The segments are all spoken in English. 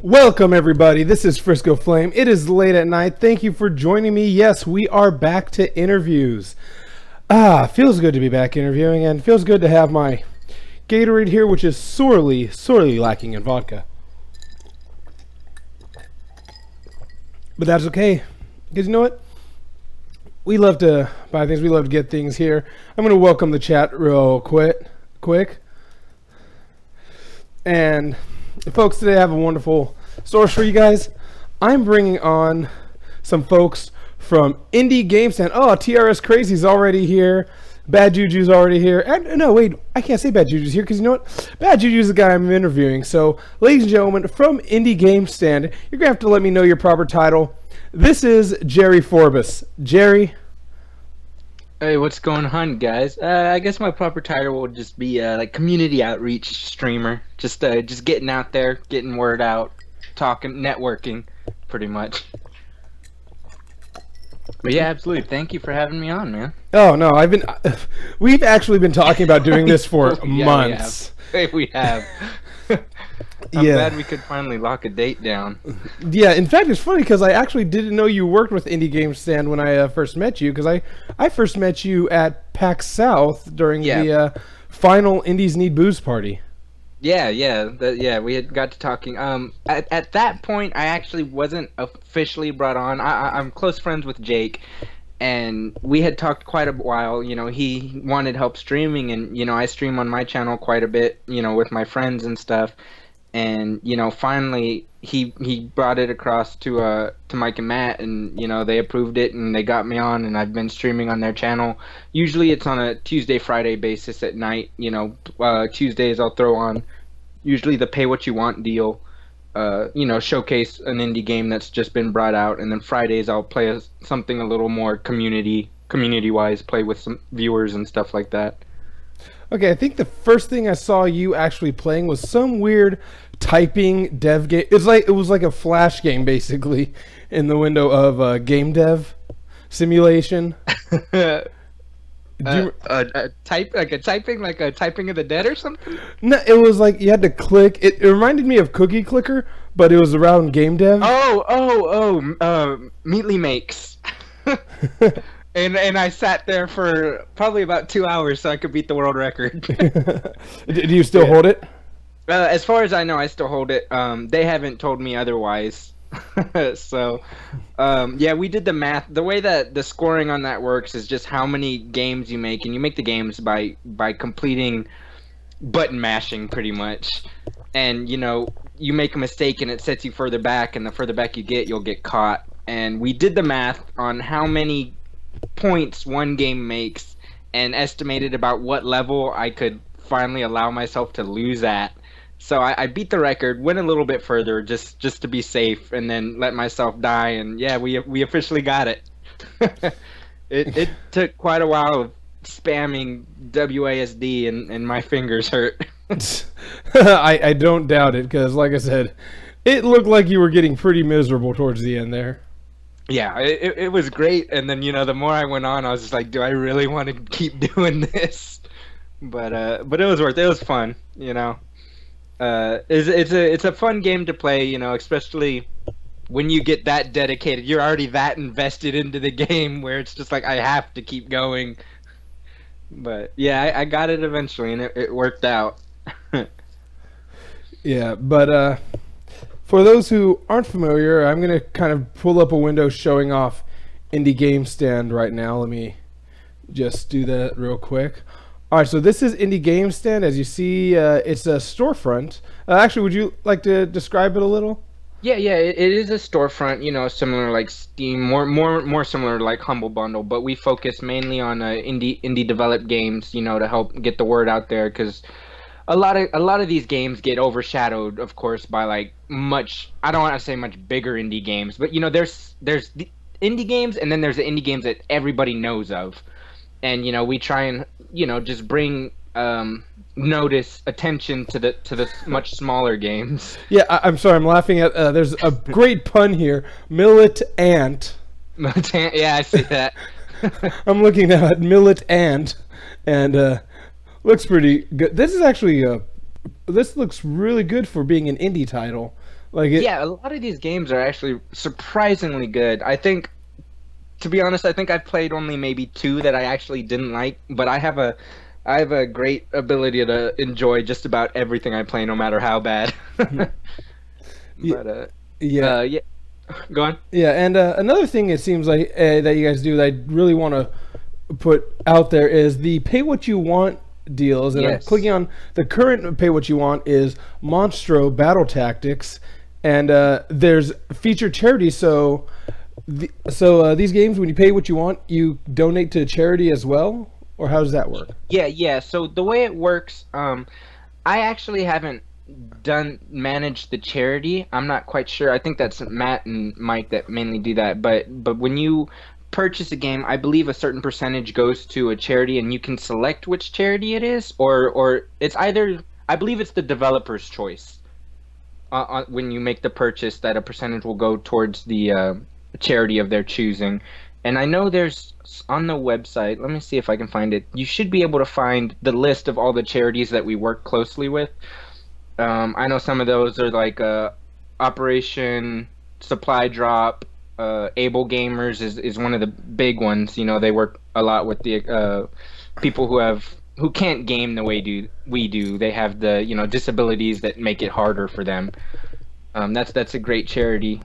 Welcome everybody, this is FriscoFlame. It is late at night. Thank you for joining me. Yes, we are back to interviews. Feels good to be back interviewing, and feels good to have my Gatorade here, which is sorely lacking in vodka. But that's okay, because you know what? We love to buy things, we love to get things here. I'm going to welcome the chat real quick. And folks, today I have a wonderful source for you guys. I'm bringing on some folks from IndieGameStand. Oh, TRS Crazy's already here. Bad Juju's already here. And, no, wait, I can't say Bad Juju's here because you know what? Bad Juju's the guy I'm interviewing. So, ladies and gentlemen, from IndieGameStand, you're going to have to let me know your proper title. This is Jerry Forbes. Jerry. Hey, what's going on, guys? I guess my proper title will just be like community outreach streamer. Just getting out there, getting word out, talking, networking, pretty much. But yeah, absolutely. Thank you for having me on, man. Oh no, we've actually been talking about doing this for months. We have. I'm glad we could finally lock a date down. Yeah, in fact, it's funny because I actually didn't know you worked with IndieGameStand when I first met you, because I first met you at PAX South during the final Indies Need Booze party. Yeah, we had got to talking. At that point, I actually wasn't officially brought on. I'm close friends with Jake, and we had talked quite a while. You know, he wanted help streaming, and you know, I stream on my channel quite a bit. You know, with my friends and stuff. And you know, finally he brought it across to Mike and Matt, and you know, they approved it and they got me on, and I've been streaming on their channel. Usually it's on a Tuesday Friday basis at night. You know, Tuesdays I'll throw on usually the pay what you want deal. You know, showcase an indie game that's just been brought out, and then Fridays I'll play something a little more community wise, play with some viewers and stuff like that. Okay, I think the first thing I saw you actually playing was some weird typing dev game. It was like a Flash game basically in the window of game dev simulation. Typing like a typing of the dead or something? No, it was like you had to click. It reminded me of Cookie Clicker, but it was around game dev. Meatly Makes. And I sat there for probably about 2 hours so I could beat the world record. Do you still hold it? As far as I know, I still hold it. They haven't told me otherwise. So, yeah, we did the math. The way that the scoring on that works is just how many games you make, and you make the games by completing button mashing, pretty much. And, you know, you make a mistake and it sets you further back, and the further back you get, you'll get caught. And we did the math on how many points one game makes and estimated about what level I could finally allow myself to lose at. So I beat the record, went a little bit further just to be safe, and then let myself die, and yeah, we officially got it. It took quite a while of spamming WASD and my fingers hurt. I don't doubt it, because like I said, it looked like you were getting pretty miserable towards the end there. Yeah, it was great, and then, you know, the more I went on, I was just like, do I really want to keep doing this? But it was worth it. It was fun, you know. It's a fun game to play, you know, especially when you get that dedicated. You're already that invested into the game where it's just like, I have to keep going. But yeah, I got it eventually, and it worked out. Yeah, but for those who aren't familiar, I'm going to kind of pull up a window showing off IndieGameStand right now. Let me just do that real quick. All right, so this is IndieGameStand. As you see, it's a storefront. Actually, would you like to describe it a little? Yeah, it is a storefront, you know, similar like Steam, more similar to like Humble Bundle, but we focus mainly on indie developed games, you know, to help get the word out there, because a lot of these games get overshadowed, of course, by like I don't want to say much bigger indie games, but you know, there's the indie games, and then there's the indie games that everybody knows of, and you know, we try and, you know, just bring attention to the much smaller games. Yeah, I'm sorry, I'm laughing at there's a great pun here, Millet Ant. Yeah, I see that. I'm looking now at Millet Ant, and looks pretty good. This is actually this looks really good for being an indie title. Like it. Yeah, a lot of these games are actually surprisingly good. I think, to be honest, I think I've played only maybe two that I actually didn't like, but I have a great ability to enjoy just about everything I play, no matter how bad. Yeah, But yeah, yeah, go on. yeah. And another thing it seems like that you guys do that I really want to put out there is the pay what you want deals. And I'm clicking Yes. on the current pay what you want is Monstro Battle Tactics, and there's featured charity. So these games, when you pay what you want, you donate to charity as well, or how does that work? Yeah. So the way it works, I actually haven't done managed the charity. I'm not quite sure. I think that's Matt and Mike that mainly do that. But when you purchase a game, I believe a certain percentage goes to a charity, and you can select which charity it is, or it's either. I believe it's the developer's choice. When you make the purchase, that a percentage will go towards the charity of their choosing. And I know there's on the website. Let me see if I can find it. You should be able to find the list of all the charities that we work closely with. I know some of those are like Operation Supply Drop. Able Gamers is one of the big ones. You know, they work a lot with the people who can't game the way we do. They have the disabilities that make it harder for them. That's a great charity.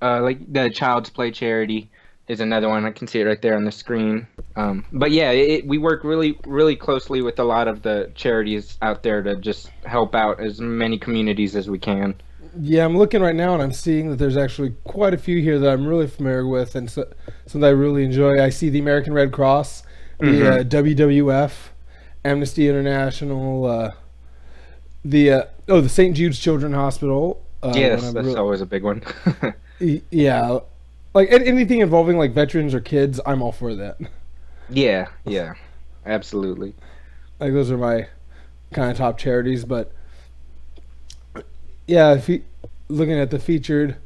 Like the Child's Play charity is another one. I can see it right there on the screen. But yeah, we work really closely with a lot of the charities out there to just help out as many communities as we can. Yeah, I'm looking right now and I'm seeing that there's actually quite a few here that I'm really familiar with and some that I really enjoy. I see the American Red Cross, the WWF, Amnesty International, the St. Jude's Children's Hospital. Yes, that's always a big one. Yeah, like anything involving like veterans or kids, I'm all for that. Yeah, absolutely. Like those are my kind of top charities, but yeah, if you looking at the featured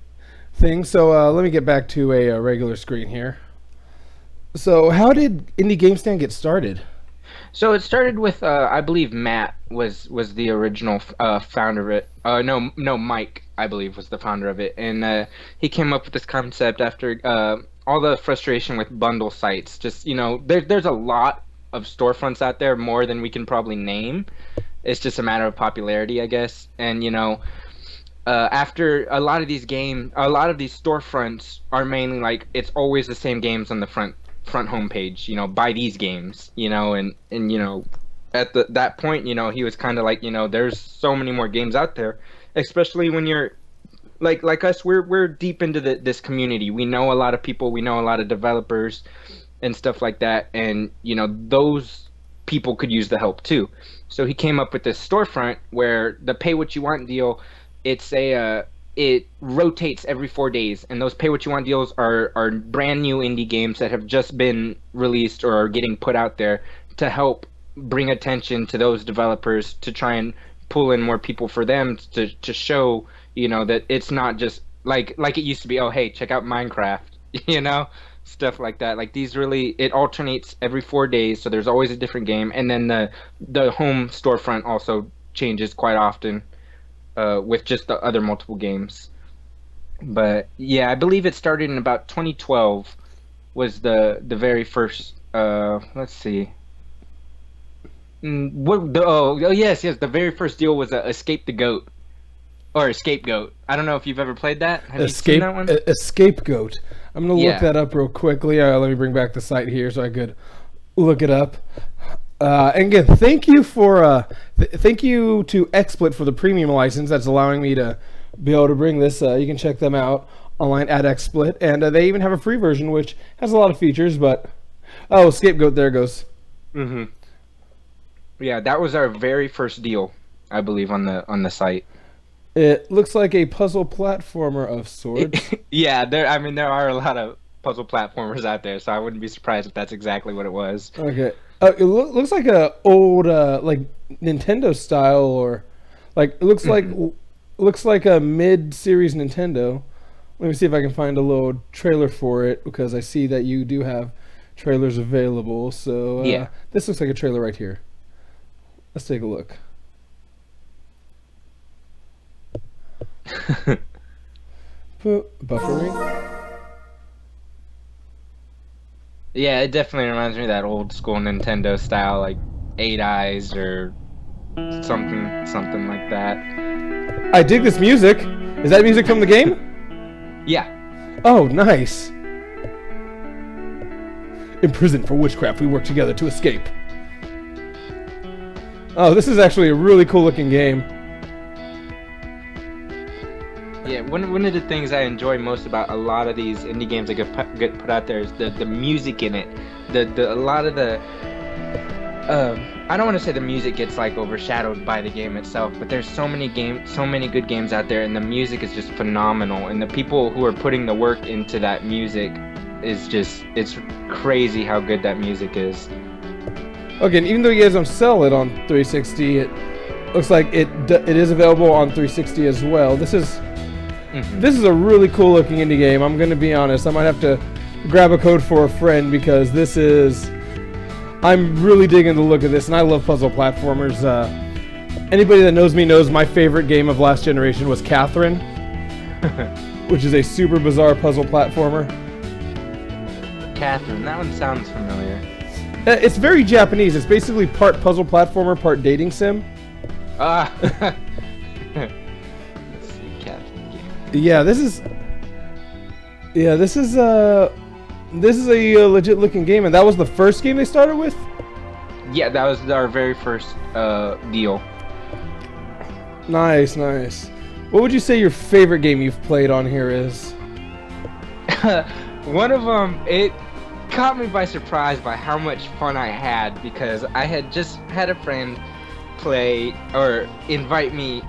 thing, so let me get back to a regular screen here. So, how did IndieGameStand get started? So it started with I believe Matt was the original founder of it. No, Mike, I believe, was the founder of it, and he came up with this concept after all the frustration with bundle sites. Just there's a lot of storefronts out there, more than we can probably name. It's just a matter of popularity, I guess. And after a lot of these storefronts are mainly like it's always the same games on the front homepage. Buy these games. And at that point, he was kind of like, there's so many more games out there, especially when you're like us. We're deep into this community. We know a lot of people. We know a lot of developers and stuff like that. And those people could use the help too. So he came up with this storefront where the pay what you want deal. It rotates every 4 days, and those pay what you want deals are brand new indie games that have just been released or are getting put out there to help bring attention to those developers, to try and pull in more people for them to show that it's not just like it used to be. Oh, hey, check out Minecraft, stuff like that. Like it alternates every 4 days, so there's always a different game, and then the home storefront also changes quite often. With just the other multiple games. But yeah, I believe it started in about 2012 was the very first let's see. Yes, the very first deal was Escape the Goat or Scapegoat. I don't know if you've ever played that. Have you seen that one? A scapegoat. I'm gonna look that up real quickly. Let me bring back the site here so I could look it up. And again, thank you for thank you to XSplit for the premium license that's allowing me to be able to bring this. You can check them out online at XSplit, and they even have a free version which has a lot of features. But Scapegoat, there it goes. Yeah, that was our very first deal, I believe, on the site. It looks like a puzzle platformer of sorts. Yeah, there are a lot of puzzle platformers out there, so I wouldn't be surprised if that's exactly what it was. Okay. It looks like a old like Nintendo style, or like it looks like a mid-series Nintendo. Let me see if I can find a little trailer for it, because I see that you do have trailers available. So this looks like a trailer right here. Let's take a look. Buffering. Yeah, it definitely reminds me of that old school Nintendo style, like Eight Eyes or something like that. I dig this music. Is that music from the game? Yeah. Oh, nice. Imprisoned for witchcraft, we work together to escape. Oh, this is actually a really cool looking game. Yeah, one of the things I enjoy most about a lot of these indie games that get put out there is the music in it. A lot of the I don't want to say the music gets like overshadowed by the game itself, but there's so many good games out there, and the music is just phenomenal. And the people who are putting the work into that music it's crazy how good that music is. Okay, and even though you guys don't sell it on 360, it looks like it is available on 360 as well. This is a really cool looking indie game. I'm gonna be honest. I might have to grab a code for a friend because I'm really digging the look of this, and I love puzzle platformers. Anybody that knows me knows my favorite game of last generation was Catherine, which is a super bizarre puzzle platformer. Catherine, that one sounds familiar. It's very Japanese. It's basically part puzzle platformer, part dating sim. Ah. Let's see, Catherine game. Yeah, this is a legit looking game, and that was the first game they started with? Yeah, that was our very first deal. Nice. What would you say your favorite game you've played on here is? One of them, it caught me by surprise by how much fun I had, because I had just had a friend play or invite me.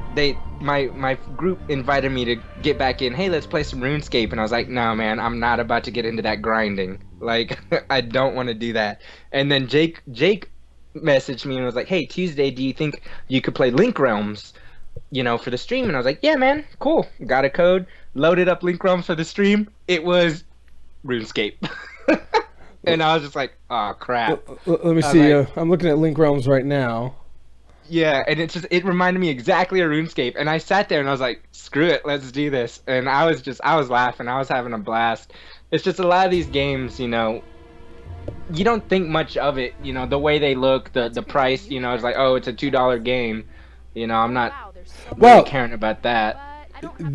My group invited me to get back in. Hey, let's play some RuneScape, and I was like, no, man, I'm not about to get into that grinding. Like, I don't want to do that. And then Jake messaged me and was like, hey, Tuesday, do you think you could play Link Realms, for the stream? And I was like, yeah, man, cool. Got a code, loaded up Link Realms for the stream. It was RuneScape. And I was just like, oh, crap. Let me see. I'm looking at Link Realms right now. Yeah, and it reminded me exactly of RuneScape, and I sat there and I was like, screw it, let's do this. And I was laughing, I was having a blast. It's just a lot of these games, you don't think much of it, the way they look, the price, it's like, oh, it's a $2 game. I'm not really caring about that.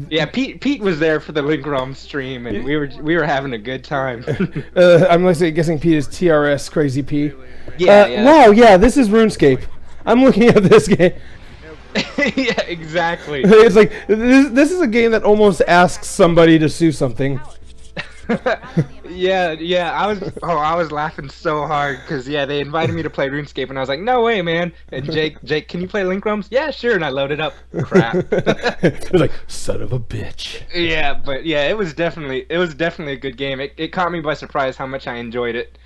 Yeah, Pete was there for the Link Realm stream, and we were having a good time. I'm guessing Pete is TRS Crazy P. Yeah. Wow, yeah, this is RuneScape. I'm looking at this game. Yeah, exactly. It's like this is a game that almost asks somebody to sue something. Yeah. I was laughing so hard because they invited me to play RuneScape, and I was like, no way, man. And Jake, can you play Link Realms? Yeah, sure. And I loaded up. Crap. It was like, son of a bitch. Yeah, but yeah, it was definitely a good game. It caught me by surprise how much I enjoyed it.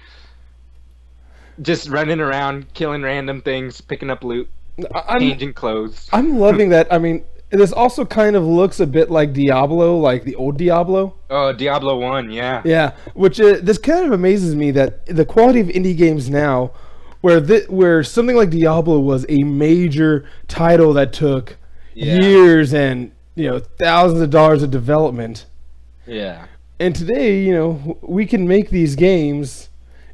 Just running around, killing random things, picking up loot, changing clothes. I'm loving that. I mean, this also kind of looks a bit like Diablo, like the old Diablo. Oh, Diablo 1, yeah. Yeah, which this kind of amazes me that the quality of indie games now, where something like Diablo was a major title that took years and thousands of dollars of development. Yeah. And today, we can make these games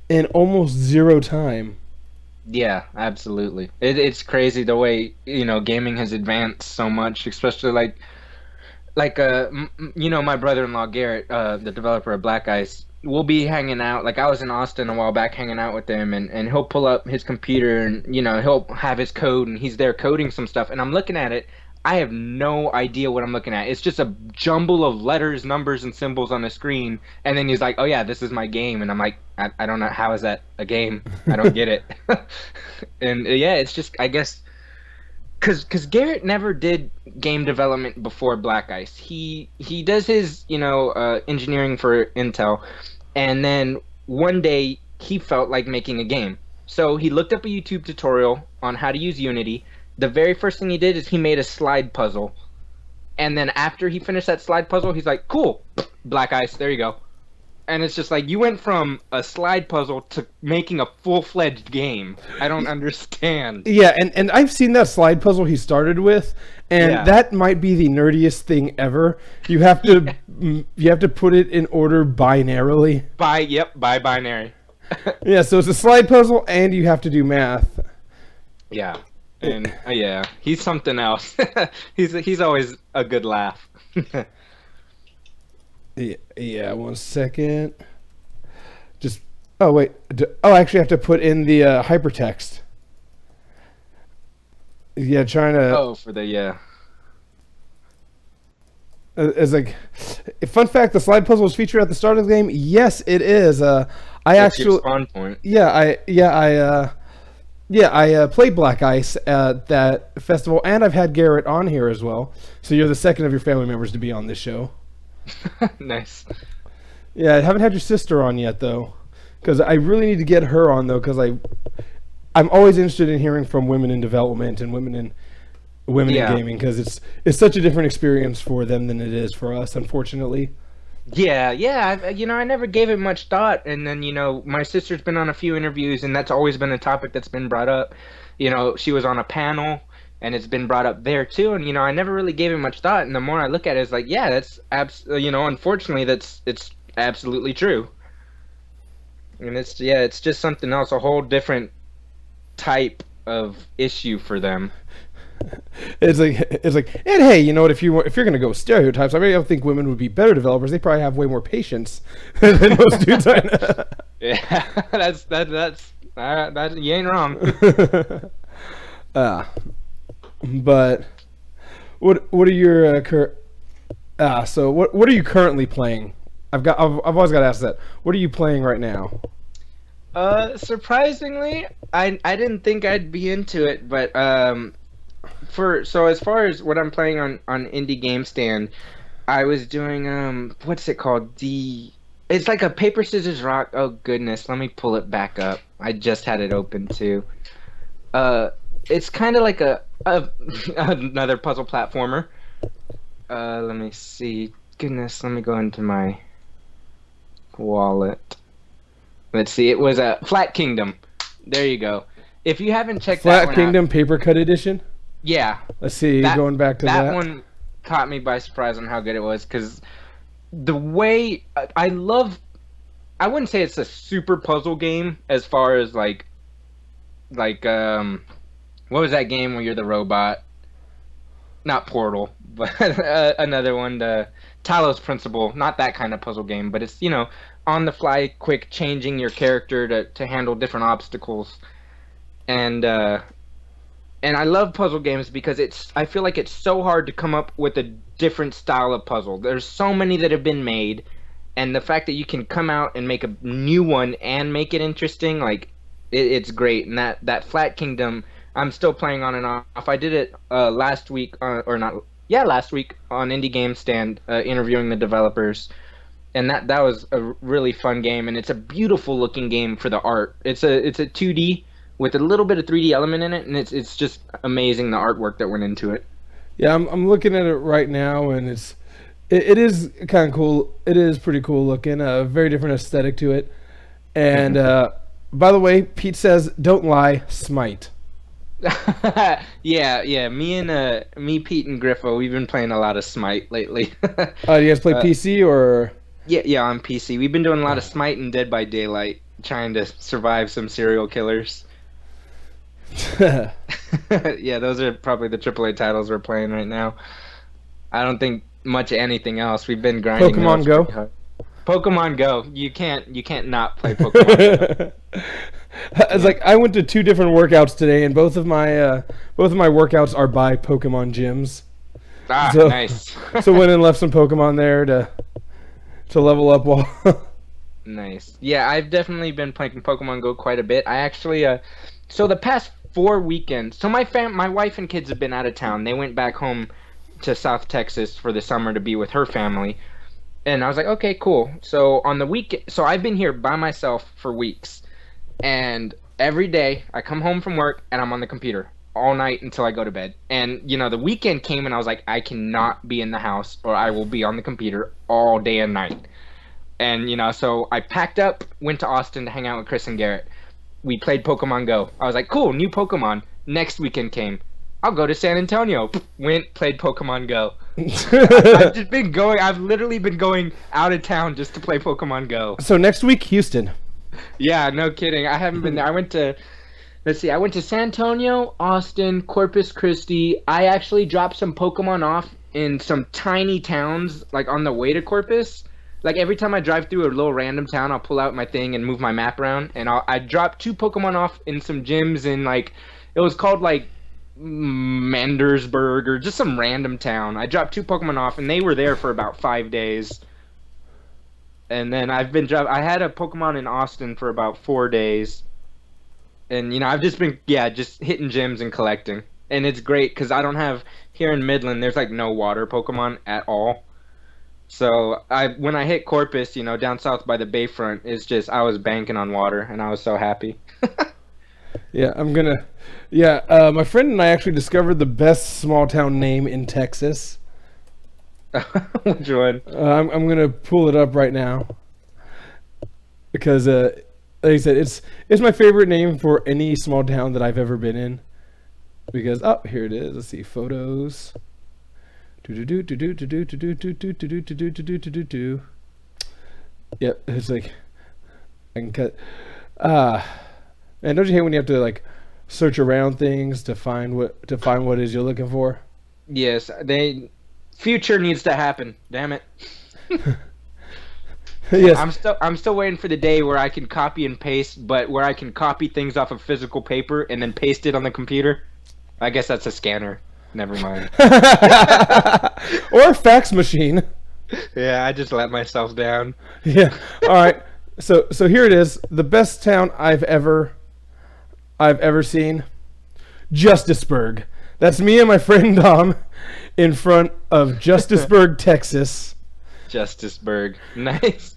in almost zero time. Yeah, absolutely. It's crazy the way gaming has advanced so much, especially like my brother-in-law Garrett, the developer of Black Ice. We'll be hanging out. Like, I was in Austin a while back hanging out with him, and he'll pull up his computer and he'll have his code, and he's there coding some stuff, and I'm looking at it. I have no idea what I'm looking at. It's just a jumble of letters, numbers, and symbols on the screen. And then he's like, oh, yeah, this is my game. And I'm like, I don't know. How is that a game? I don't get it. And, yeah, it's just, I guess, because Garrett never did game development before Black Ice. He does his, engineering for Intel. And then one day he felt like making a game. So he looked up a YouTube tutorial on how to use Unity. The very first thing he did is he made a slide puzzle. And then after he finished that slide puzzle, he's like, cool, Black Ice, there you go. And it's just like you went from a slide puzzle to making a full-fledged game. I don't understand. Yeah, and I've seen that slide puzzle he started with, and that might be the nerdiest thing ever. You have to you have to put it in order binarily. By binary. Yeah, so it's a slide puzzle, and you have to do math. Yeah, and yeah, he's something else. He's always a good laugh. Yeah, 1 second. Just oh wait, I actually have to put in the hypertext. Yeah, trying to. Oh, for the yeah. It's like, fun fact: the slide puzzle is featured at the start of the game. Yes, it is. I That's actually your spawn point. I played Black Ice at that festival, and I've had Garrett on here as well. So you're the second of your family members to be on this show. Nice. Yeah, I haven't had your sister on yet though, because I really need to get her on though, because I'm always interested in hearing from women in development and women in gaming, because it's such a different experience for them than it is for us, unfortunately. Yeah. I never gave it much thought, and then my sister's been on a few interviews, and that's always been a topic that's been brought up. She was on a panel, and it's been brought up there too, and I never really gave it much thought. And the more I look at it, it's like, yeah, that's unfortunately, it's absolutely true. And it's just something else, a whole different type of issue for them. It's like, and hey, you know what? If you're gonna go with stereotypes, I don't think women would be better developers. They probably have way more patience than most dudes I know. Yeah, that you ain't wrong. But what are your so what are you currently playing? I've always got to ask that. What are you playing right now? Surprisingly, I didn't think I'd be into it, but so as far as what I'm playing on IndieGameStand, I was doing what's it called? It's like a paper scissors rock. Oh goodness, let me pull it back up. I just had it open too. It's kind of like another puzzle platformer. Let me see. Goodness, let me go into my wallet. Let's see. It was a Flat Kingdom. There you go. If you haven't checked that one Flat Kingdom out, paper cut edition. Yeah. Let's see. Going back to that one caught me by surprise on how good it was, because the way I wouldn't say it's a super puzzle game as far as like what was that game where you're the robot? Not Portal, but another one, the Talos Principle. Not that kind of puzzle game, but it's on the fly, quick, changing your character to handle different obstacles, and I love puzzle games because I feel like it's so hard to come up with a different style of puzzle. There's so many that have been made, and the fact that you can come out and make a new one and make it interesting, like it's great. And that Flat Kingdom, I'm still playing on and off. I did it last week, last week on IndieGameStand, interviewing the developers, and that was a really fun game. And it's a beautiful looking game for the art. It's a 2D with a little bit of 3D element in it, and it's just amazing, the artwork that went into it. Yeah, I'm looking at it right now, and it is kind of cool. It is pretty cool looking. A very different aesthetic to it. And by the way, Pete says, "Don't lie, Smite." yeah. Me, Pete, and Griffo, we've been playing a lot of Smite lately. Do you guys play PC or? Yeah, on PC. We've been doing a lot of Smite and Dead by Daylight, trying to survive some serial killers. Yeah, those are probably the AAA titles we're playing right now. I don't think much anything else. We've been grinding. Pokemon Go. Pokemon Go. You can't not play Pokemon Go. It's like I went to 2 different workouts today, and both of my workouts are by Pokemon gyms. Nice. So went and left some Pokemon there to level up while. Nice. Yeah, I've definitely been playing Pokemon Go quite a bit. I actually so the past 4 weekends. So my wife and kids have been out of town. They went back home to South Texas for the summer to be with her family. And I was like, okay, cool. So on the weekend, so I've been here by myself for weeks. And every day I come home from work and I'm on the computer all night until I go to bed. And the weekend came and I was like, I cannot be in the house or I will be on the computer all day and night. And so I packed up, went to Austin to hang out with Chris and Garrett. We played Pokemon Go. I was like, cool, new Pokemon. Next weekend came. I'll go to San Antonio. Went, played Pokemon Go. I've just been going. I've literally been going out of town just to play Pokemon Go. So next week, Houston. Yeah, no kidding. I haven't been there. I went to San Antonio, Austin, Corpus Christi. I actually dropped some Pokemon off in some tiny towns, like on the way to Corpus. Like every time I drive through a little random town, I'll pull out my thing and move my map around, and I dropped 2 Pokemon off in some gyms in like, it was called like Mandersburg or just some random town. I dropped 2 Pokemon off, and they were there for about 5 days. And then I had a Pokemon in Austin for about 4 days. And I've just been just hitting gyms and collecting. And it's great because I don't have, here in Midland, there's like no water Pokemon at all. So when I hit Corpus, down south by the bayfront, it's just I was banking on water, and I was so happy. My friend and I actually discovered the best small town name in Texas. Which one? I'm gonna pull it up right now because, like I said, it's my favorite name for any small town that I've ever been in. Because here it is. Let's see, photos. Yep, it's like I can cut. Man, don't you hate when you have to like search around things to find what it is you're looking for? Yes, future needs to happen. Damn it. Yes. I'm still waiting for the day where I can copy and paste, but where I can copy things off of physical paper and then paste it on the computer. I guess that's a scanner. Never mind. Or a fax machine. Yeah, I just let myself down. Yeah. All right. So here it is. The best town I've ever seen. Justiceburg. That's me and my friend Dom in front of Justiceburg, Texas. Justiceburg. Nice.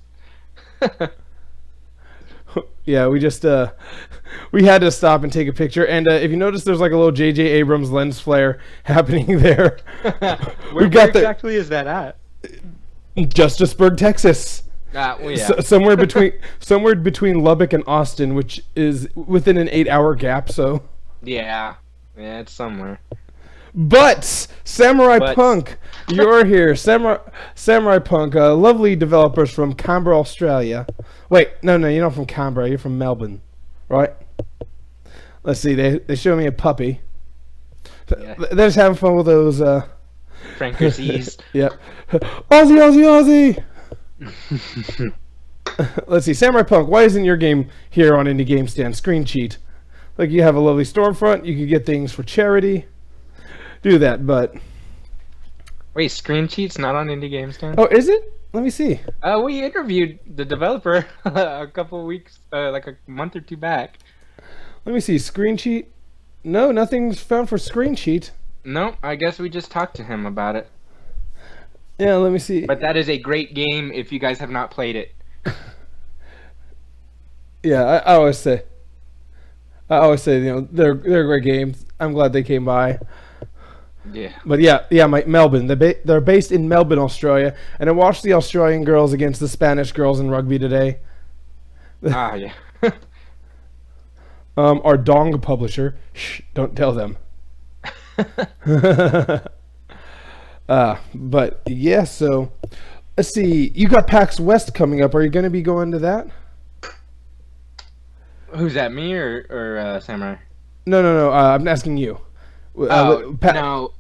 Yeah, we just we had to stop and take a picture, and if you notice, there's like a little J.J. Abrams lens flare happening there. Where exactly is that at? Justiceburg, Texas. Well, yeah. Somewhere between Lubbock and Austin, which is within an 8-hour gap. So. Yeah, it's somewhere. But Samurai Punk, you're here. Samurai Punk, lovely developers from Canberra, Australia. Wait, no, you're not from Canberra. You're from Melbourne, right? Let's see. They show me a puppy. Yeah. They're just having fun with those. Frankersies. Yep. Aussie. Let's see. Samurai Punk, why isn't your game here on IndieGameStand? Screen cheat. Like you have a lovely storefront. You could get things for charity. Do that, but wait, Screen Cheat's not on IndieGameStand? Oh, is it? Let me see. We interviewed the developer a couple of weeks, like a month or 2 back. Let me see. Screen Cheat? No, nothing's found for Screen Cheat. No, I guess we just talked to him about it. Yeah, let me see. But that is a great game if you guys have not played it. Yeah, I always say, they're great games. I'm glad they came by. Yeah. But Melbourne. They're based in Melbourne, Australia, and I watched the Australian girls against the Spanish girls in rugby today. Yeah. Our Dong publisher. Shh, don't tell them. But yeah, so let's see. You got PAX West coming up. Are you going to be going to that? Who's that? Me or Samurai? No. I'm asking you. No.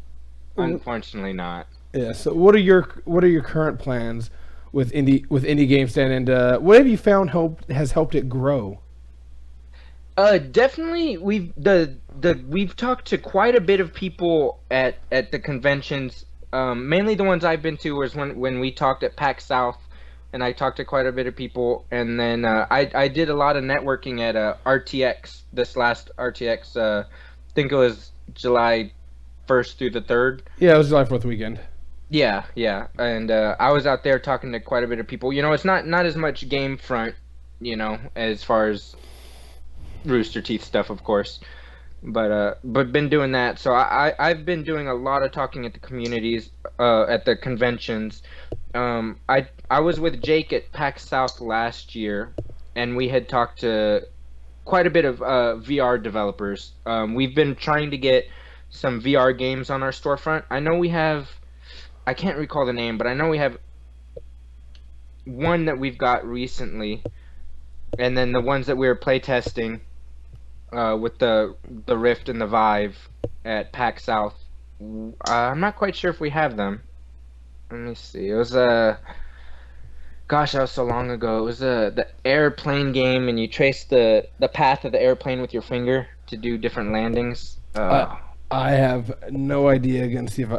Unfortunately not. Yeah. So what are your current plans with IndieGameStand, and what have you found has helped it grow? Definitely we've talked to quite a bit of people at the conventions. Mainly the ones I've been to was when we talked at PAX South, and I talked to quite a bit of people, and then I did a lot of networking at RTX, this last RTX. I think it was July 1st through the 3rd. Yeah, it was July 4th weekend. Yeah, and I was out there talking to quite a bit of people. It's not as much game front, as far as Rooster Teeth stuff, of course, but been doing that. So I've been doing a lot of talking at the communities, at the conventions. I was with Jake at PAX South last year, and we had talked to quite a bit of VR developers. We've been trying to get some VR games on our storefront. I know we have, I can't recall the name, but I know we have one that we've got recently, and then the ones that we were playtesting with the Rift and the Vive at PAX South. I'm not quite sure if we have them. Let me see. It was gosh, that was so long ago. It was the airplane game, and you trace the path of the airplane with your finger to do different landings. I have no idea. Again, see if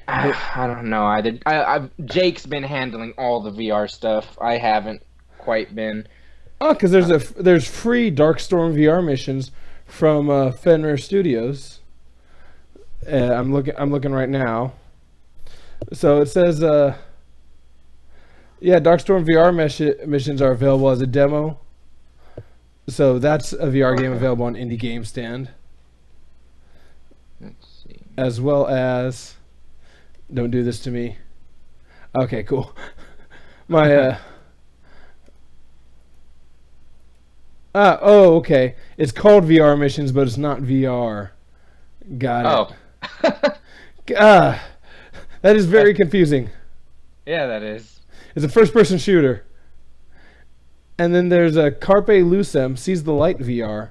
I don't know. Jake's been handling all the VR stuff. I haven't quite been. Oh, because there's free Darkstorm VR missions from Fenrir Studios. I'm looking right now. So it says, yeah, Darkstorm VR missions are available as a demo. So that's a VR game available on IndieGameStand. Let's see. As well as, don't do this to me. Okay, cool. My oh, okay. It's called VR missions, but it's not VR. Got it. Oh. That is very confusing. Yeah, that is. It's a first-person shooter. And then there's a Carpe Lucem, Seize the Light VR.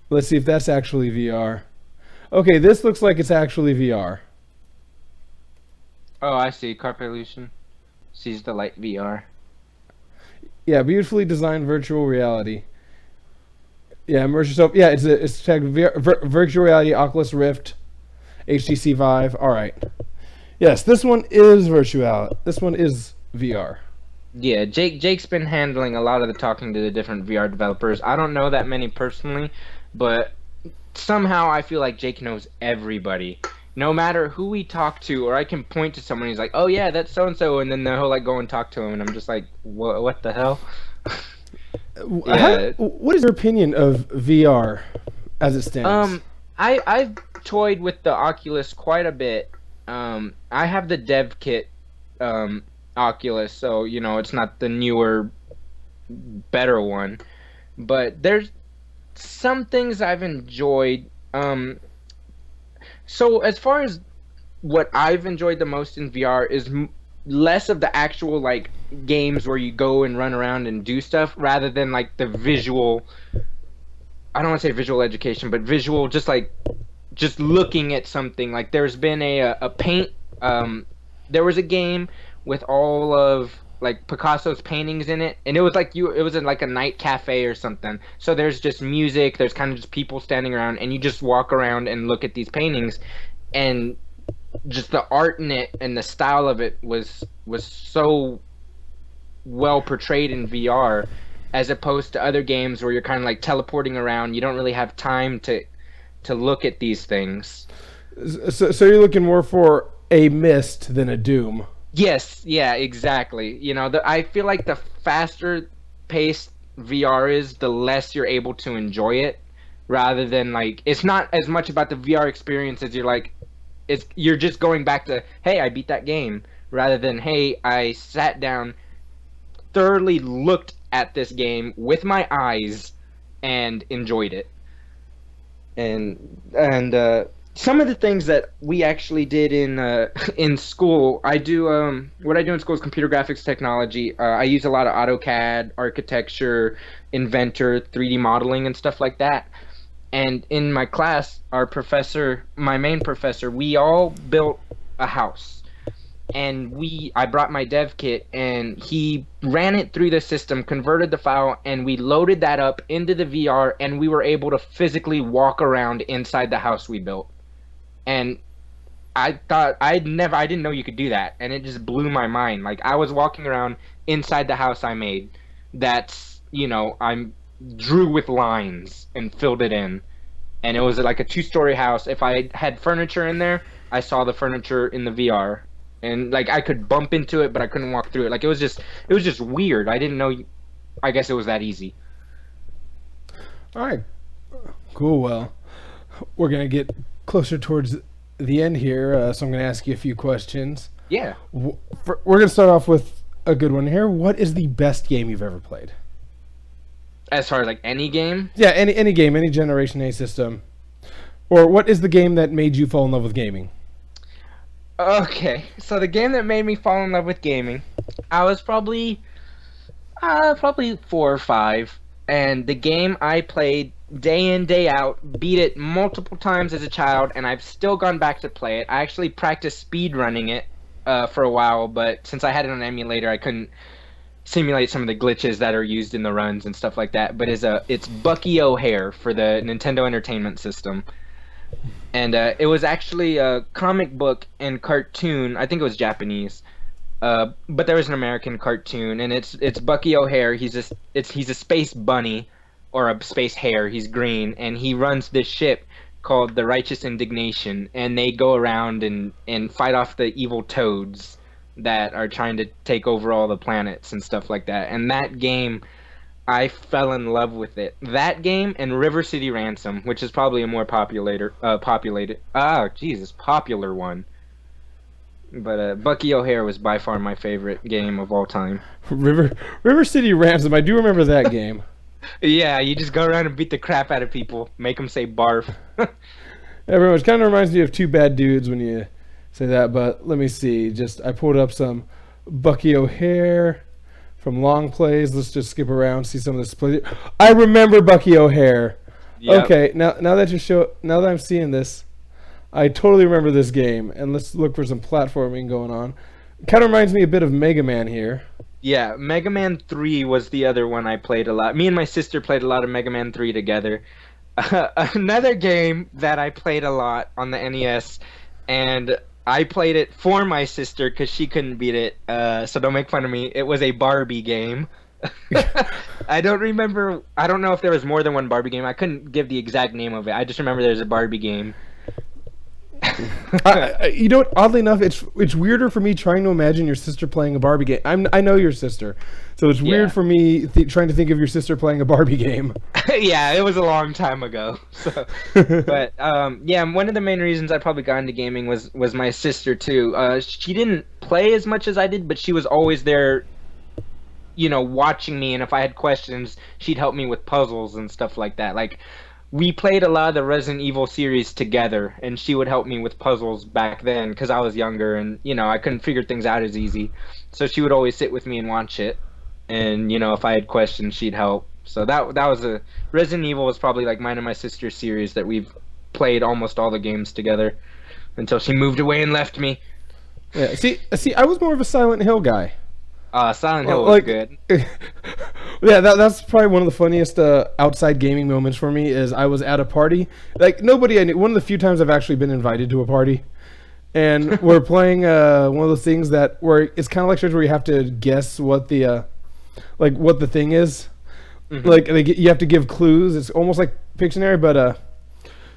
Let's see if that's actually VR. Okay, this looks like it's actually VR. Oh, I see. Carpe Lucem, Seize the Light VR. Yeah, beautifully designed virtual reality. Yeah, immerse yourself. Yeah, it's tagged virtual reality, Oculus Rift, HTC Vive. All right. Yes, this one is virtual. This one is VR. Yeah, Jake's been handling a lot of the talking to the different VR developers. I don't know that many personally, but somehow I feel like Jake knows everybody. No matter who we talk to, or I can point to someone, he's like, "Oh yeah, that's so and so," and then they'll like go and talk to him, and I'm just like, "What the hell?" Yeah. What is your opinion of VR as it stands? I've toyed with the Oculus quite a bit. I have the dev kit Oculus, so you know it's not the newer, better one. But there's some things I've enjoyed. So as far as what I've enjoyed the most in VR is less of the actual like games where you go and run around and do stuff, rather than like the visual. I don't want to say visual education, but visual, just looking at something. Like there's been a paint. There was a game with all of like Picasso's paintings in it, and it was like it was in like a night cafe or something. So there's just music. There's kind of just people standing around, and you just walk around and look at these paintings, and just the art in it and the style of it was so well portrayed in VR, as opposed to other games where you're kind of like teleporting around. You don't really have time to look at these things. So you're looking more for a Myst than a Doom. Yes, yeah, exactly. You know, I feel like the faster paced VR is, the less you're able to enjoy it. Rather than like, it's not as much about the VR experience as you're just going back to, hey, I beat that game, rather than, hey, I sat down, thoroughly looked at this game with my eyes and enjoyed it. And some of the things that we actually did in school, I do what I do in school is computer graphics technology. I use a lot of AutoCAD, architecture, Inventor, 3D modeling, and stuff like that. And in my class, my main professor, we all built a house. And I brought my dev kit, and he ran it through the system, converted the file, and we loaded that up into the VR, and we were able to physically walk around inside the house we built. And I thought I didn't know you could do that, and it just blew my mind. Like, I was walking around inside the house I made. That's, I drew with lines and filled it in. And it was like a 2-story house. If I had furniture in there, I saw the furniture in the VR. And like I could bump into it, but I couldn't walk through it. Like it was just weird. I didn't know. I guess it was that easy. All right, cool. Well, we're gonna get closer towards the end here, so I'm gonna ask you a few questions. Yeah. We're gonna start off with a good one here. What is the best game you've ever played? As far as like any game? Yeah, any game, any generation, any system. Or what is the game that made you fall in love with gaming? Okay, so the game that made me fall in love with gaming, I was probably 4 or 5, and the game I played day in day out, beat it multiple times as a child, and I've still gone back to play it. I actually practiced speed running it for a while, but since I had it on an emulator, I couldn't simulate some of the glitches that are used in the runs and stuff like that. But it's Bucky OHare for the Nintendo Entertainment System. And it was actually a comic book and cartoon. I think it was Japanese, but there was an American cartoon, and it's Bucky OHare. He's a space bunny, or a space hare. He's green, and he runs this ship called the Righteous Indignation, and they go around and fight off the evil toads that are trying to take over all the planets and stuff like that. And that game, I fell in love with it. That game and River City Ransom, which is probably a more popular one. But Bucky OHare was by far my favorite game of all time. River City Ransom. I do remember that game. Yeah, you just go around and beat the crap out of people, make them say barf. Everyone, it kind of reminds me of Two Bad Dudes when you say that. But let me see. I pulled up some Bucky OHare from long plays. Let's just skip around, see some of this play. I remember Bucky OHare. Yep. Okay, now that I'm seeing this, I totally remember this game. And let's look for some platforming going on. Kind of reminds me a bit of Mega Man here. Yeah, Mega Man 3 was the other one I played a lot. Me and my sister played a lot of Mega Man 3 together. Another game that I played a lot on the NES, and I played it for my sister because she couldn't beat it, so don't make fun of me. It was a Barbie game. I don't know if there was more than one Barbie game. I couldn't give the exact name of it. I just remember there's a Barbie game. You know what? Oddly enough, it's weirder for me trying to imagine your sister playing a Barbie game. I know your sister, so it's weird for me trying to think of your sister playing a Barbie game. Yeah, it was a long time ago. So, but yeah, one of the main reasons I probably got into gaming was my sister too. She didn't play as much as I did, but she was always there, watching me. And if I had questions, she'd help me with puzzles and stuff like that. Like, we played a lot of the Resident Evil series together, and she would help me with puzzles back then because I was younger and, I couldn't figure things out as easy. So she would always sit with me and watch it. And, if I had questions, she'd help. So that was Resident Evil was probably like mine and my sister's series that we've played almost all the games together until she moved away and left me. Yeah, see, I was more of a Silent Hill guy. Silent Hill was good. Yeah, that's probably one of the funniest outside gaming moments for me is I was at a party. Like, nobody I knew. One of the few times I've actually been invited to a party. And we're playing one of those things where it's kind of like where you have to guess what the thing is. Mm-hmm. Like, you have to give clues. It's almost like Pictionary, but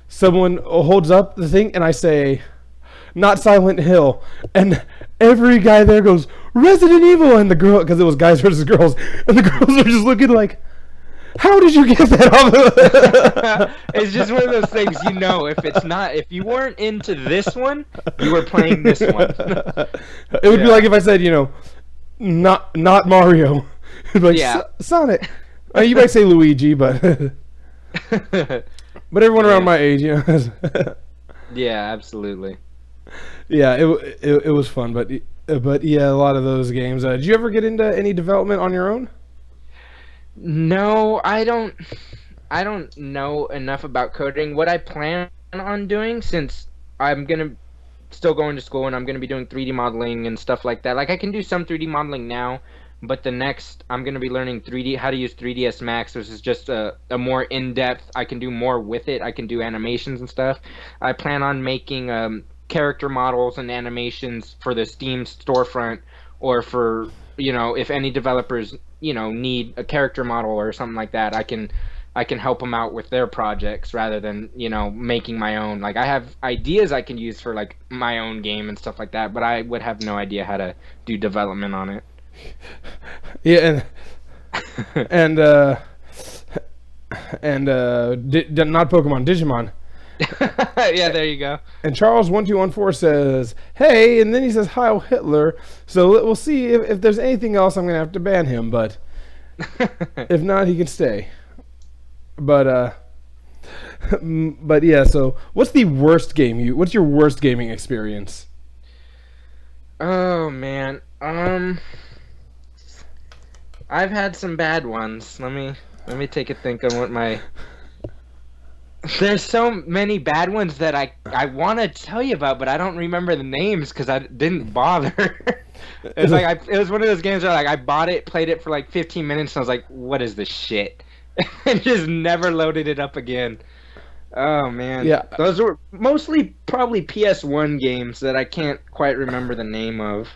someone holds up the thing, and I say, not Silent Hill, and every guy there goes, Resident Evil, and the girl, because it was guys versus girls, and the girls are just looking like, how did you get that off? It's just one of those things, if you weren't into this one, you were playing this one. It would be like if I said, not Mario. It'd be like, Sonic. You might say Luigi, but everyone around my age, Yeah, absolutely. Yeah, it was fun, but yeah, a lot of those games. Did you ever get into any development on your own? No, I don't know enough about coding. What I plan on doing, since I'm still going to school and I'm gonna be doing 3D modeling and stuff like that. Like, I can do some 3D modeling now, but I'm gonna be learning how to use 3ds Max, which is just a more in-depth. I can do more with it. I can do animations and stuff. I plan on making character models and animations for the Steam storefront, or for if any developers need a character model or something like that, I can help them out with their projects rather than making my own. Like, I have ideas I can use for like my own game and stuff like that, but I would have no idea how to do development on it. Yeah, and not Pokemon, Digimon. Yeah, there you go. And Charles1214 says, "Hey," and then he says, "Heil Hitler." So we'll see if there's anything else. I'm gonna have to ban him, but if not, he can stay. But but yeah. So what's the worst game you? What's your worst gaming experience? Oh man. I've had some bad ones. Let me take a think on what my. There's so many bad ones that I want to tell you about, but I don't remember the names because I didn't bother. It's like it was one of those games where like I bought it, played it for like 15 minutes, and I was like, "What is this shit?" And just never loaded it up again. Oh man, Yeah. those were mostly probably PS1 games that I can't quite remember the name of.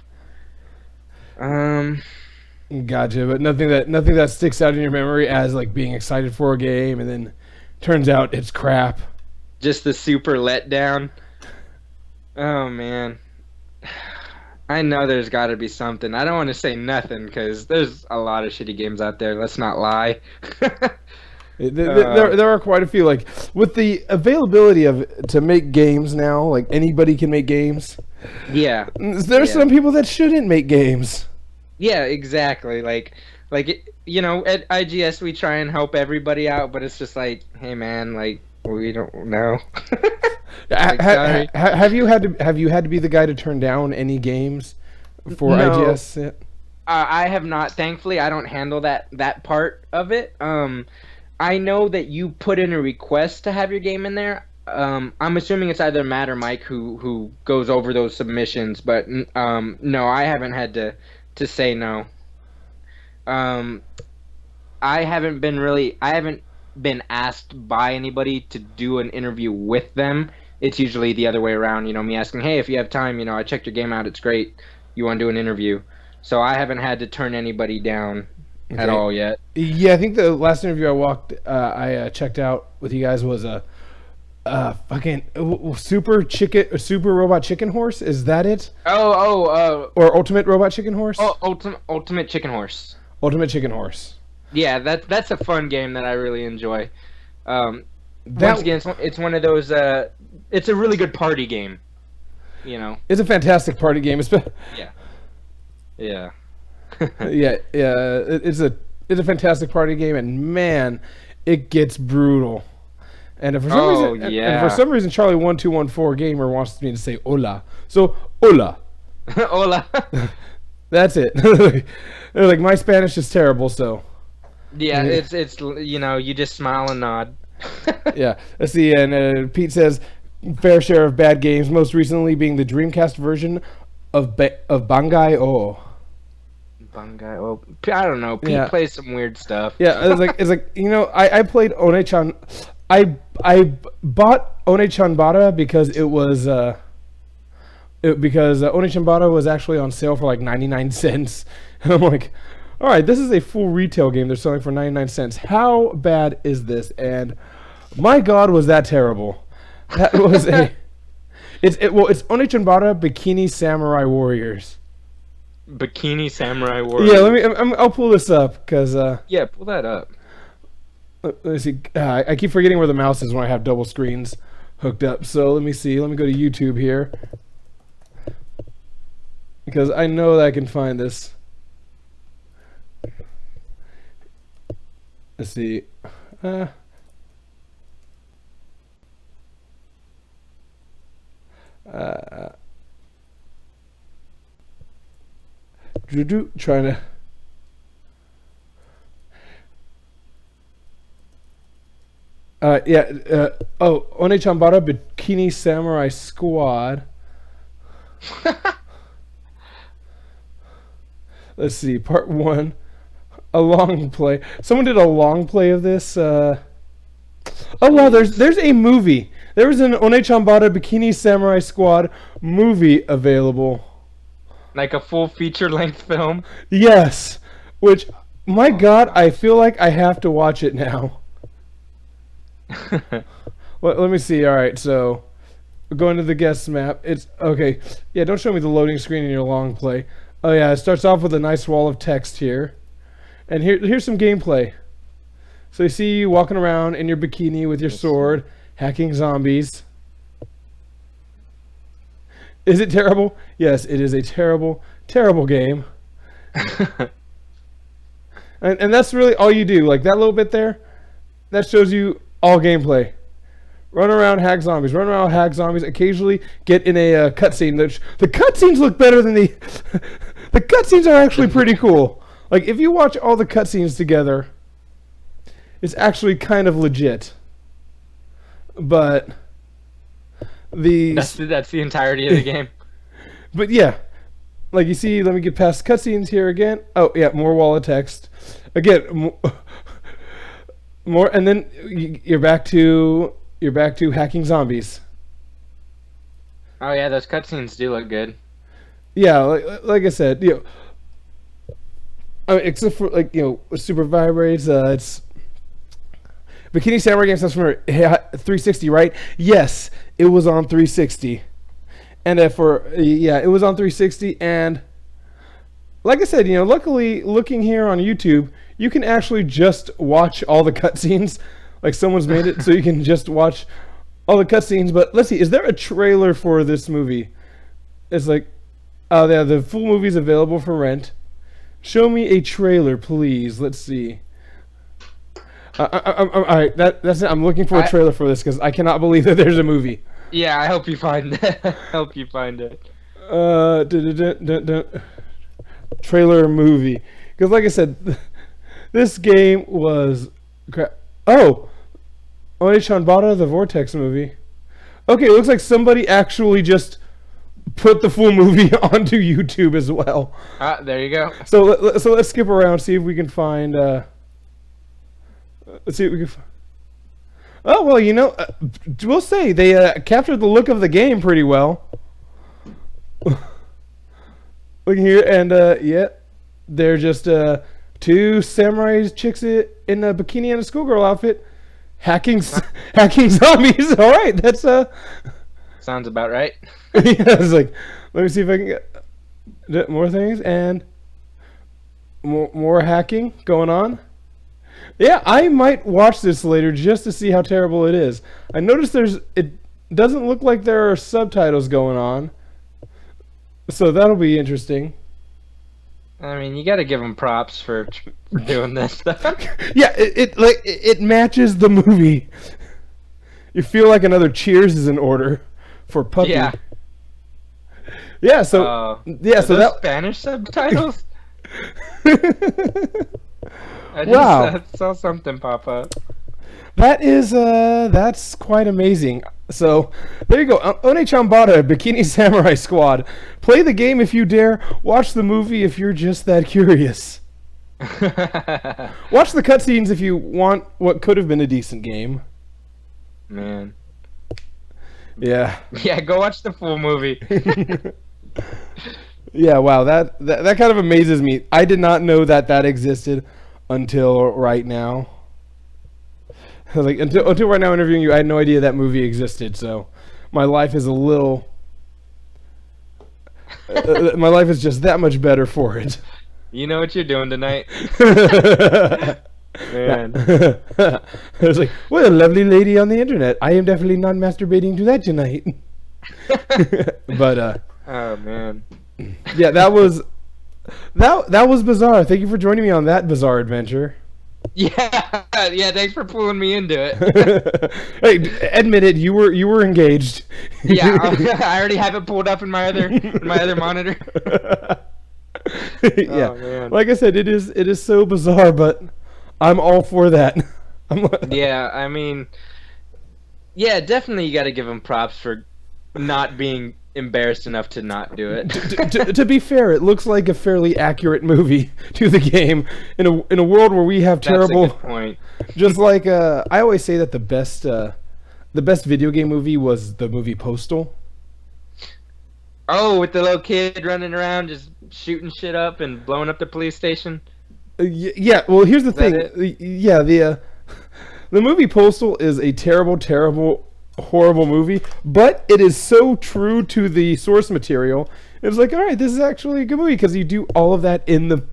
Gotcha, but nothing that sticks out in your memory as like being excited for a game and then turns out it's crap. Just the super letdown. Oh man, I know there's got to be something. I don't want to say nothing because there's a lot of shitty games out there. Let's not lie. There are quite a few. Like with the availability of to make games now, like anybody can make games. Yeah, There's some people that shouldn't make games. yeah, exactly. Like you know, at IGS we try and help everybody out, but it's just like, hey man, like we don't know. Like, sorry. Have you had to be the guy to turn down any games for No. IGS? Yeah. I have not. Thankfully, I don't handle that part of it. I know that you put in a request to have your game in there. I'm assuming it's either Matt or Mike who goes over those submissions, but no, I haven't had to say no. I haven't been asked by anybody to do an interview with them. It's usually the other way around, you know, me asking, "Hey, if you have time, you know, I checked your game out, it's great. You want to do an interview?" So I haven't had to turn anybody down at all yet. Yeah, I think the last interview I checked out with you guys was a fucking super robot chicken horse. Is that it? Or ultimate robot chicken horse? Ultimate Chicken Horse. Ultimate chicken horse. Yeah, that's a fun game that I really enjoy. Once That again, it's one of those. It's a really good party game. You know. it's a fantastic party game. Yeah. Yeah. It's a fantastic party game, and man, it gets brutal. And if for some reason Charlie1214 gamer wants me to say hola, so hola. Hola. That's it. Like my Spanish is terrible, so. Yeah, it's you know, you just smile and nod. Yeah, let's see. And Pete says, fair share of bad games, most recently being the Dreamcast version of Bangai O. Bangai. Oh, I don't know. Pete plays some weird stuff. Yeah, it's like you know, I played One-chan. I bought One-chan because it was because One-chan was actually on sale for like 99 cents, and I'm like, all right, this is a full retail game they're selling for 99 cents. How bad is this? And my God, was that terrible? That was it's One-chan Bikini Samurai Warriors. Bikini Samurai Warriors. Yeah, I'll pull this up because yeah, pull that up. let me see. I keep forgetting where the mouse is when I have double screens hooked up. So let me see. Let me go to YouTube here because I know that I can find this. Let's see. Trying to. One-chan Bikini Samurai Squad. Let's see, part 1, a long play. Someone did a long play of this. Oh wow, there's a movie. There was an One-chan Bikini Samurai Squad movie available. Like a full feature-length film. Yes, which my God, I feel like I have to watch it now. Let me see. All right, so going to the guest map. It's okay. Yeah, don't show me the loading screen in your long play. Oh yeah, it starts off with a nice wall of text here, and here's some gameplay. So you see you walking around in your bikini with your sword, hacking zombies. Is it terrible? Yes, it is a terrible, terrible game. And that's really all you do. Like that little bit there, that shows you all gameplay. Run around, hack zombies. Run around, hack zombies. Occasionally get in a cutscene. The cutscenes look better than the... The cutscenes are actually pretty cool. Like, if you watch all the cutscenes together, it's actually kind of legit. But... That's the entirety of the game. But yeah. Like, you see, let me get past cutscenes here again. Oh, yeah, more wall of text. Again, more... And then you're back to hacking zombies. Oh yeah, those cutscenes do look good. Yeah, like I said, I mean, except for super vibrates. It's Bikini Samurai game stands for 360, right? Yes, it was on 360, and it was on 360. And like I said, luckily looking here on YouTube, you can actually just watch all the cutscenes. Like someone's made it so you can just watch all the cutscenes. But let's see, is there a trailer for this movie? It's like, oh yeah, the full movie's available for rent. Show me a trailer, please. Let's see. All right, that's it. I'm looking for a trailer for this because I cannot believe that there's a movie. Yeah, I hope you find it. Hope you find it. Trailer movie. Because like I said, this game was crap. Oh, Onichanbara, the Vortex movie. Okay, it looks like somebody actually just put the full movie onto YouTube as well. Ah, there you go. So let's skip around, see if we can find. Let's see if we can. Oh well, we'll say they captured the look of the game pretty well. Look here, and yeah, they're just two samurai chicks in a bikini and a schoolgirl outfit, hacking zombies. All right, that's sounds about right. Yeah, it's like, let me see if I can get more things and more hacking going on. Yeah, I might watch this later just to see how terrible it is. I noticed it doesn't look like there are subtitles going on, so that'll be interesting. I mean, you got to give them props for doing this stuff. Yeah, it matches the movie. You feel like another Cheers is in order for Puppy. Yeah. Yeah. So yeah. So that Spanish subtitles. I just saw something pop up. That's quite amazing. So there you go. One-Chanbara, Bikini Samurai Squad. Play the game if you dare. Watch the movie if you're just that curious. Watch the cutscenes if you want what could have been a decent game. Man. Yeah. Yeah, go watch the full movie. Yeah, wow, that kind of amazes me. I did not know that existed until right now. Like until right now interviewing you, I had no idea that movie existed. So my life is a little my life is just that much better for it. You know what you're doing tonight. Man. I was like, what a lovely lady on the internet. I am definitely not masturbating to that tonight. But oh man. Yeah, that was bizarre. Thank you for joining me on that bizarre adventure. Yeah, thanks for pulling me into it. Hey, admit it, you were engaged. Yeah, I already have it pulled up in my other monitor. Yeah. Oh, man. Like I said, it is so bizarre, but I'm all for that. Yeah, I mean, yeah, definitely you got to give them props for not being embarrassed enough to not do it. To be fair, it looks like a fairly accurate movie to the game in a world where we have terrible. That's a good point. Just like I always say that the best video game movie was the movie Postal. Oh, with the little kid running around just shooting shit up and blowing up the police station. Yeah. Well, here's the thing. Yeah, the movie Postal is a terrible, horrible movie, but it is so true to the source material. It's like, all right, this is actually a good movie because you do all of that in the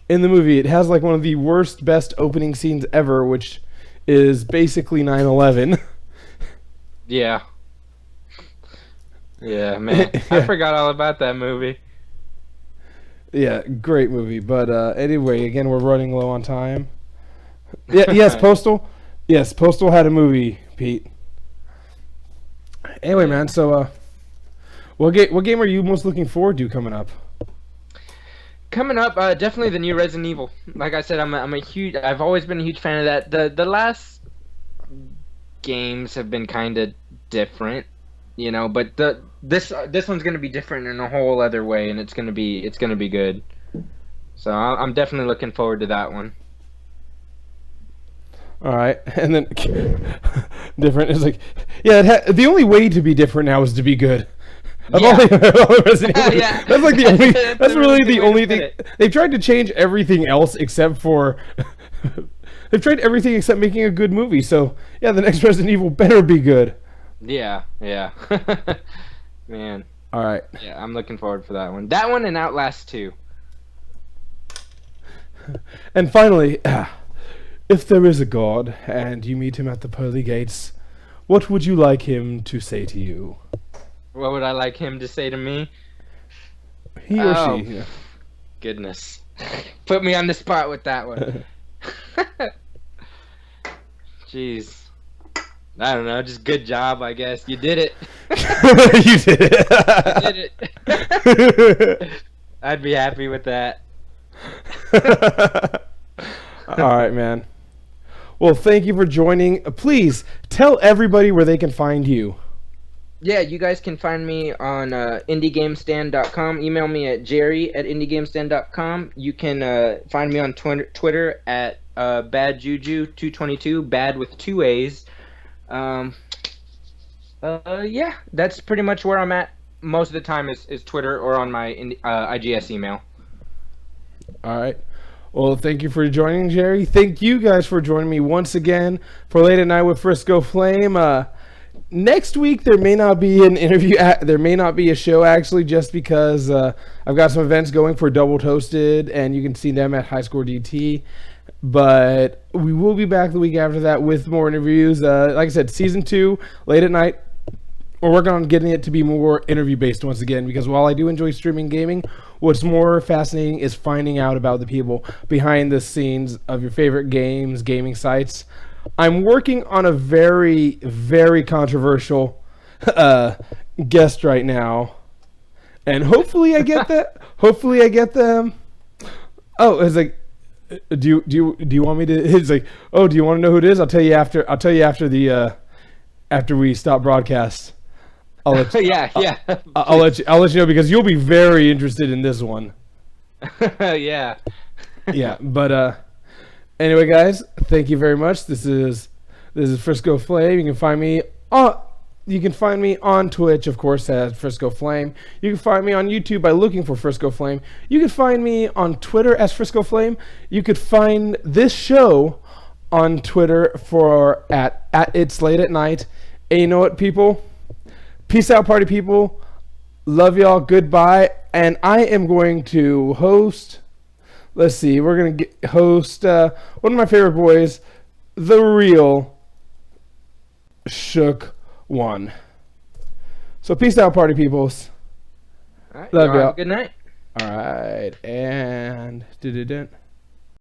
movie. It has like one of the best opening scenes ever, which is basically 9/11. Yeah. Yeah, man. I Yeah. forgot all about that movie. Yeah, great movie. But anyway, again, we're running low on time. Yeah, yes, Postal. Yes, Postal had a movie, Pete. Anyway, Yeah. man. So, what game are you most looking forward to coming up? Coming up, definitely the new Resident Evil. Like I said, I'm a huge. I've always been a huge fan of that. The last games have been kind of different, but this one's gonna be different in a whole other way, and it's gonna be good. So I'm definitely looking forward to that one. All right, and then different is like, yeah. The only way to be different now is to be good. Of all Yeah. the Resident Evil, Yeah. that's like the only. That's That's a really really the good way only to put thing. it. They've tried to change everything else except for. They've tried everything except making a good movie. So yeah, the next Resident Evil better be good. Yeah, yeah. Man, All right. yeah, I'm looking forward for that one. That one and Outlast 2. And finally, if there is a God and you meet him at the pearly gates, what would you like him to say to you? What would I like him to say to me? He or Oh. she. Yeah. Goodness. Put me on the spot with that one. Jeez. I don't know, just good job, I guess. You did it. You did You did it. I'd be happy with that. All right, man. Well, thank you for joining. Please tell everybody where they can find you. Yeah, you guys can find me on IndieGameStand.com. Email me at jerry@IndieGameStand.com. You can find me on Twitter at BadJuju222, bad with two A's. Yeah, that's pretty much where I'm at most of the time is Twitter or on my IGS email. All right. Well, thank you for joining, Jerry. Thank you guys for joining me once again for Late at Night with FriscoFlame. Next week there may not be an interview. There may not be a show actually, just because I've got some events going for Double Toasted, and you can see them at High Score DT. But we will be back the week after that with more interviews. Like I said, season 2, Late at Night. We're working on getting it to be more interview based once again, because while I do enjoy streaming gaming, what's more fascinating is finding out about the people behind the scenes of your favorite games, gaming sites. I'm working on a very, very controversial guest right now, and hopefully I get that. Hopefully I get them. Oh, it's like, do you want me to? It's like, oh, do you want to know who it is? I'll tell you after. I'll tell you after the after we stop broadcast. I'll let you, Yeah. I'll let you know, because you'll be very interested in this one. Yeah. Yeah, but anyway, guys, thank you very much. This is FriscoFlame. You can find me on Twitch, of course, as FriscoFlame. You can find me on YouTube by looking for FriscoFlame. You can find me on Twitter as FriscoFlame. You could find this show on Twitter at It's Late at Night. And you know what, people? Peace out, party people. Love y'all. Goodbye. And I am going to host. Let's see. We're going to host one of my favorite boys, the real Shook One. So peace out, party peoples. All right, Love y'all. Good night. All right. And.